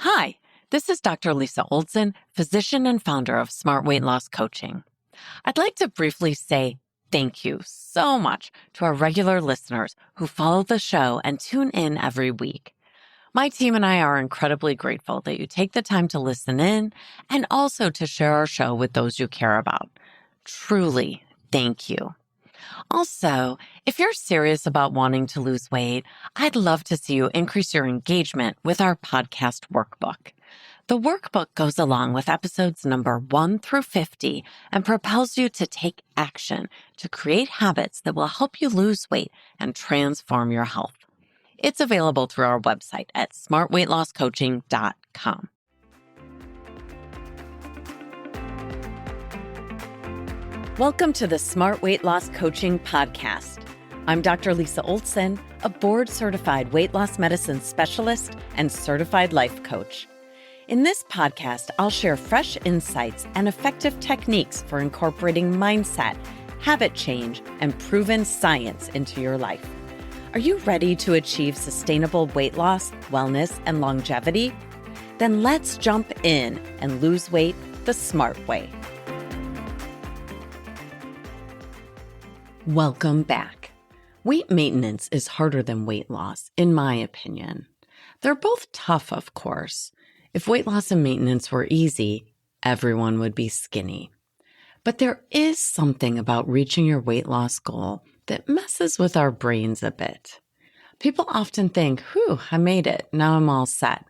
Hi, this is Dr. Lisa Olson, physician and founder of Smart Weight Loss Coaching. I'd like to briefly say thank you so much to our regular listeners who follow the show and tune in every week. My team and I are incredibly grateful that you take the time to listen in and also to share our show with those you care about. Truly, thank you. Also, if you're serious about wanting to lose weight, I'd love to see you increase your engagement with our podcast workbook. The workbook goes along with episodes number 1 through 50 and propels you to take action to create habits that will help you lose weight and transform your health. It's available through our website at smartweightlosscoaching.com. Welcome to the Smart Weight Loss Coaching Podcast. I'm Dr. Lisa Olson, a board-certified weight loss medicine specialist and certified life coach. In this podcast, I'll share fresh insights and effective techniques for incorporating mindset, habit change, and proven science into your life. Are you ready to achieve sustainable weight loss, wellness, and longevity? Then let's jump in and lose weight the smart way. Welcome back. Weight maintenance is harder than weight loss, in my opinion. They're both tough, of course. If weight loss and maintenance were easy, everyone would be skinny. But there is something about reaching your weight loss goal that messes with our brains a bit. People often think, I made it, now I'm all set,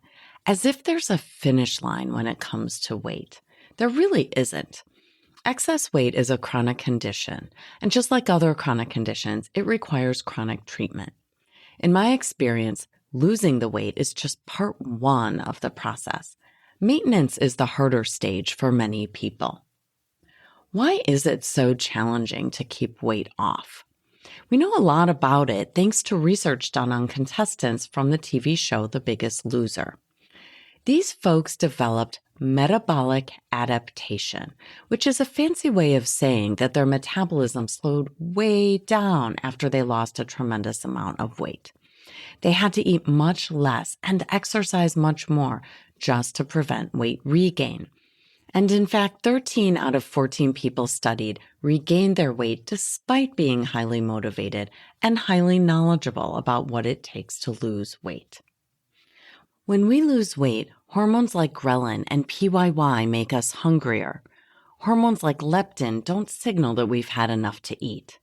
as if there's a finish line when it comes to weight. There really isn't. Excess weight is a chronic condition, and just like other chronic conditions, it requires chronic treatment. In my experience, losing the weight is just part one of the process. Maintenance is the harder stage for many people. Why is it so challenging to keep weight off? We know a lot about it thanks to research done on contestants from the TV show The Biggest Loser. These folks developed metabolic adaptation, which is a fancy way of saying that their metabolism slowed way down after they lost a tremendous amount of weight. They had to eat much less and exercise much more just to prevent weight regain. And in fact, 13 out of 14 people studied regained their weight despite being highly motivated and highly knowledgeable about what it takes to lose weight. When we lose weight, hormones like ghrelin and PYY make us hungrier. Hormones like leptin don't signal that we've had enough to eat.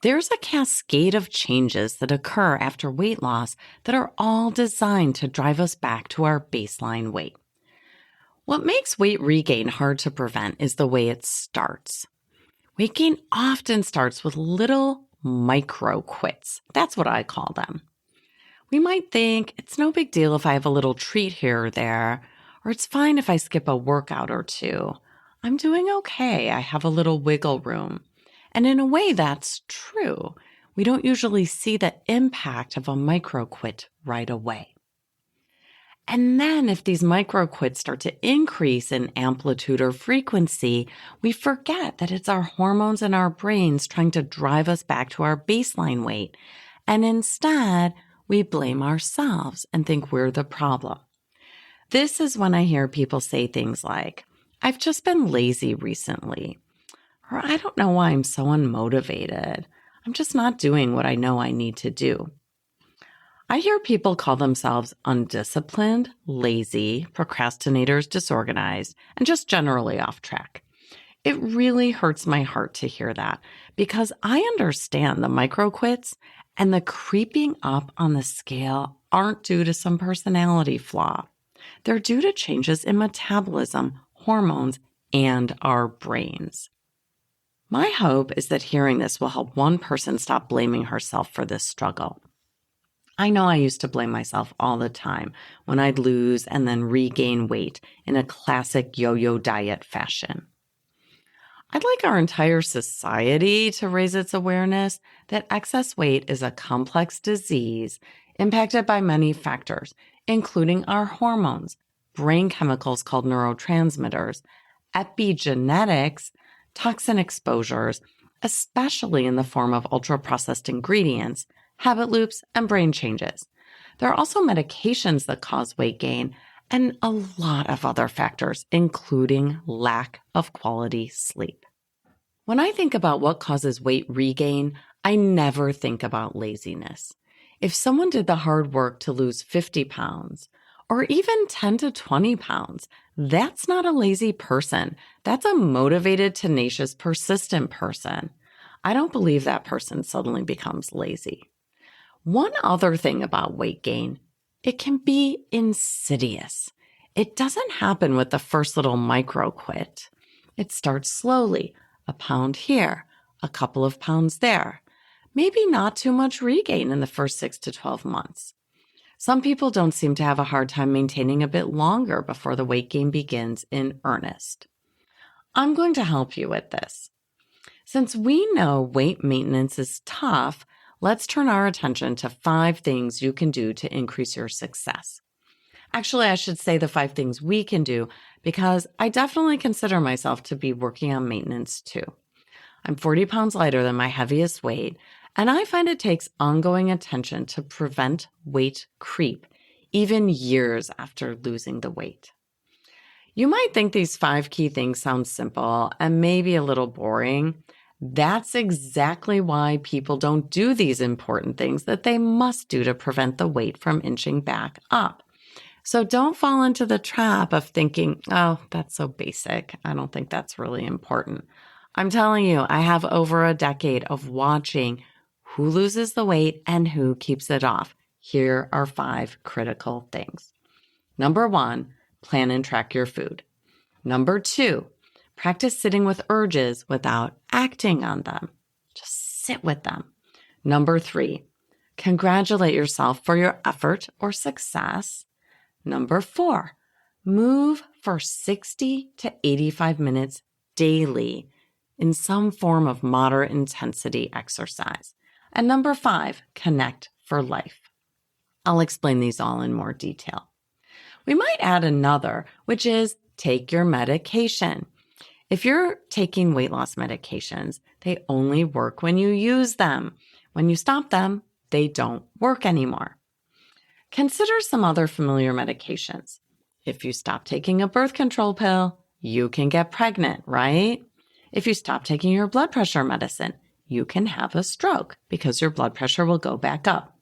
There's a cascade of changes that occur after weight loss that are all designed to drive us back to our baseline weight. What makes weight regain hard to prevent is the way it starts. Weight gain often starts with little micro quits. That's what I call them. We might think it's no big deal if I have a little treat here or there, or it's fine if I skip a workout or two. I'm doing okay. I have a little wiggle room. And in a way, that's true. We don't usually see the impact of a micro quit right away. And then if these micro quits start to increase in amplitude or frequency, we forget that it's our hormones in our brains trying to drive us back to our baseline weight. And instead, we blame ourselves and think we're the problem. This is when I hear people say things like, I've just been lazy recently, or I don't know why I'm so unmotivated. I'm just not doing what I know I need to do. I hear people call themselves undisciplined, lazy, procrastinators, disorganized, and just generally off track. It really hurts my heart to hear that because I understand the micro quits and the creeping up on the scale aren't due to some personality flaw. They're due to changes in metabolism, hormones, and our brains. My hope is that hearing this will help one person stop blaming herself for this struggle. I know I used to blame myself all the time when I'd lose and then regain weight in a classic yo-yo diet fashion. I'd like our entire society to raise its awareness that excess weight is a complex disease impacted by many factors, including our hormones, brain chemicals called neurotransmitters, epigenetics, toxin exposures, especially in the form of ultra-processed ingredients, habit loops, and brain changes. There are also medications that cause weight gain, and a lot of other factors, including lack of quality sleep. When I think about what causes weight regain, I never think about laziness. If someone did the hard work to lose 50 pounds, or even 10 to 20 pounds, that's not a lazy person. That's a motivated, tenacious, persistent person. I don't believe that person suddenly becomes lazy. One other thing about weight gain, it can be insidious. It doesn't happen with the first little micro quit. It starts slowly, a pound here, a couple of pounds there. Maybe not too much regain in the first 6 to 12 months. Some people don't seem to have a hard time maintaining a bit longer before the weight gain begins in earnest. I'm going to help you with this. Since we know weight maintenance is tough, let's turn our attention to 5 things you can do to increase your success. Actually, I should say the 5 things we can do because I definitely consider myself to be working on maintenance too. I'm 40 pounds lighter than my heaviest weight, and I find it takes ongoing attention to prevent weight creep, even years after losing the weight. You might think these 5 key things sound simple and maybe a little boring. That's exactly why people don't do these important things that they must do to prevent the weight from inching back up. So don't fall into the trap of thinking, oh, that's so basic. I don't think that's really important. I'm telling you, I have over a decade of watching who loses the weight and who keeps it off. Here are 5 critical things. Number 1, plan and track your food. Number 2, practice sitting with urges without acting on them. Just sit with them. Number 3, congratulate yourself for your effort or success. Number 4, move for 60 to 85 minutes daily in some form of moderate intensity exercise. And number 5, connect for life. I'll explain these all in more detail. We might add another, which is take your medication. If you're taking weight loss medications, they only work when you use them. When you stop them, they don't work anymore. Consider some other familiar medications. If you stop taking a birth control pill, you can get pregnant, right? If you stop taking your blood pressure medicine, you can have a stroke because your blood pressure will go back up.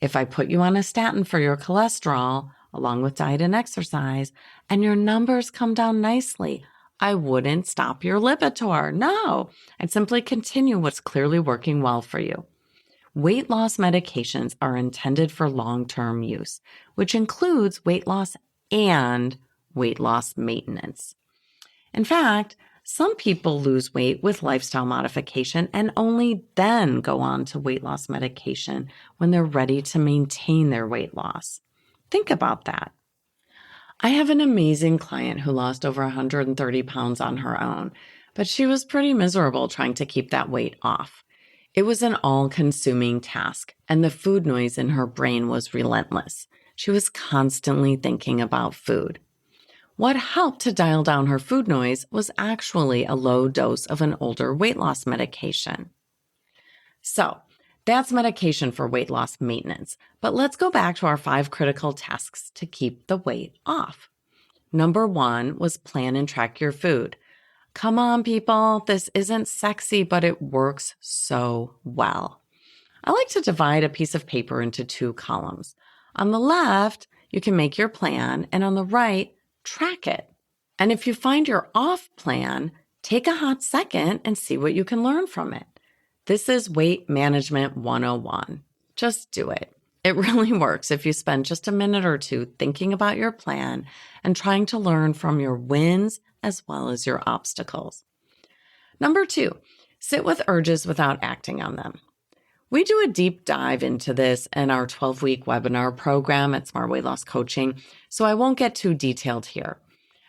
If I put you on a statin for your cholesterol, along with diet and exercise, and your numbers come down nicely, I wouldn't stop your Lipitor. No, I'd simply continue what's clearly working well for you. Weight loss medications are intended for long-term use, which includes weight loss and weight loss maintenance. In fact, some people lose weight with lifestyle modification and only then go on to weight loss medication when they're ready to maintain their weight loss. Think about that. I have an amazing client who lost over 130 pounds on her own, but she was pretty miserable trying to keep that weight off. It was an all-consuming task, and the food noise in her brain was relentless. She was constantly thinking about food. What helped to dial down her food noise was actually a low dose of an older weight loss medication. So, that's medication for weight loss maintenance. But let's go back to our 5 critical tasks to keep the weight off. Number 1 was plan and track your food. Come on, people. This isn't sexy, but it works so well. I like to divide a piece of paper into 2 columns. On the left, you can make your plan, and on the right, track it. And if you find you're off plan, take a hot second and see what you can learn from it. This is Weight Management 101. Just do it. It really works if you spend just a minute or 2 thinking about your plan and trying to learn from your wins as well as your obstacles. Number 2, sit with urges without acting on them. We do a deep dive into this in our 12-week webinar program at Smart Weight Loss Coaching, so I won't get too detailed here.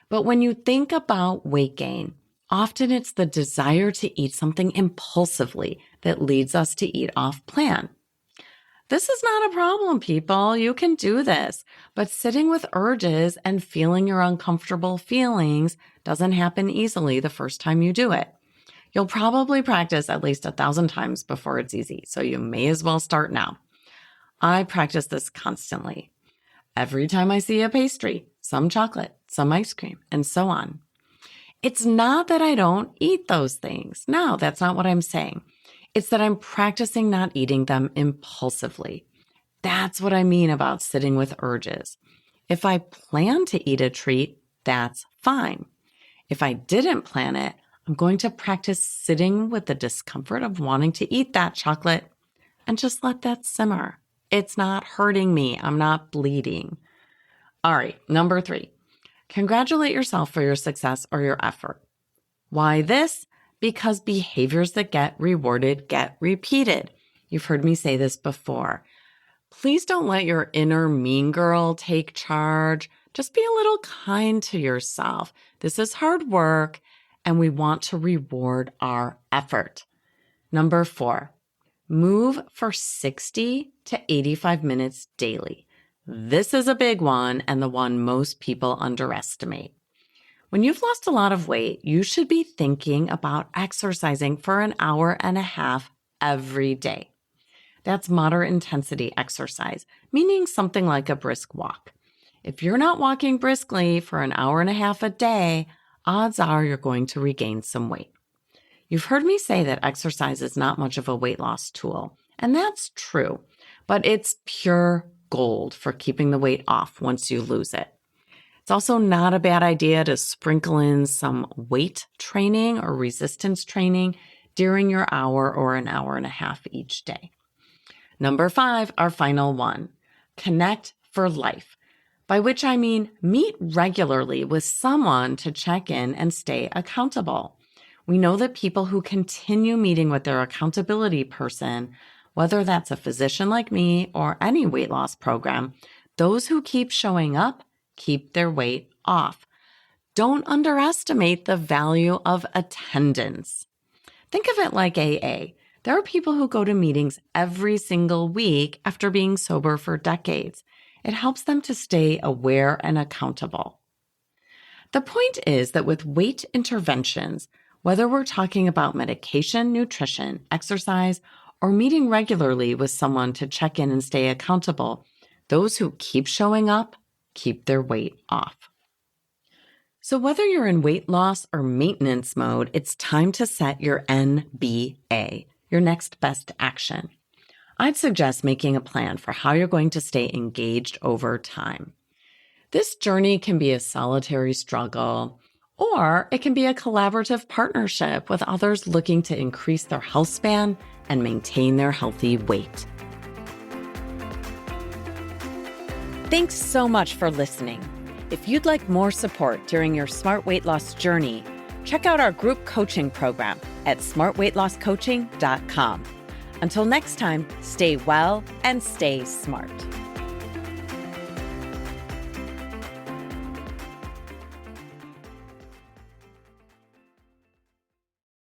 But when you think about weight gain, often it's the desire to eat something impulsively that leads us to eat off plan. This is not a problem, people. You can do this. But sitting with urges and feeling your uncomfortable feelings doesn't happen easily the first time you do it. You'll probably practice at least 1,000 times before it's easy, so you may as well start now. I practice this constantly. Every time I see a pastry, some chocolate, some ice cream, and so on. It's not that I don't eat those things. No, that's not what I'm saying. It's that I'm practicing not eating them impulsively. That's what I mean about sitting with urges. If I plan to eat a treat, that's fine. If I didn't plan it, I'm going to practice sitting with the discomfort of wanting to eat that chocolate and just let that simmer. It's not hurting me. I'm not bleeding. All right, number 3, congratulate yourself for your success or your effort. Why this? Because behaviors that get rewarded get repeated. You've heard me say this before. Please don't let your inner mean girl take charge. Just be a little kind to yourself. This is hard work, and we want to reward our effort. Number 4, move for 60 to 85 minutes daily. This is a big one and the one most people underestimate. When you've lost a lot of weight, you should be thinking about exercising for an hour and a half every day. That's moderate intensity exercise, meaning something like a brisk walk. If you're not walking briskly for an hour and a half a day, odds are you're going to regain some weight. You've heard me say that exercise is not much of a weight loss tool, and that's true, but it's pure gold for keeping the weight off once you lose it. It's also not a bad idea to sprinkle in some weight training or resistance training during your hour or an hour and a half each day. Number 5, our final one, connect for life, by which I mean meet regularly with someone to check in and stay accountable. We know that people who continue meeting with their accountability person, whether that's a physician like me or any weight loss program, those who keep showing up keep their weight off. Don't underestimate the value of attendance. Think of it like AA. There are people who go to meetings every single week after being sober for decades. It helps them to stay aware and accountable. The point is that with weight interventions, whether we're talking about medication, nutrition, exercise, or meeting regularly with someone to check in and stay accountable, those who keep showing up keep their weight off. So whether you're in weight loss or maintenance mode, it's time to set your NBA, your next best action. I'd suggest making a plan for how you're going to stay engaged over time. This journey can be a solitary struggle, or it can be a collaborative partnership with others looking to increase their health span and maintain their healthy weight. Thanks so much for listening. If you'd like more support during your smart weight loss journey, check out our group coaching program at smartweightlosscoaching.com. Until next time, stay well and stay smart.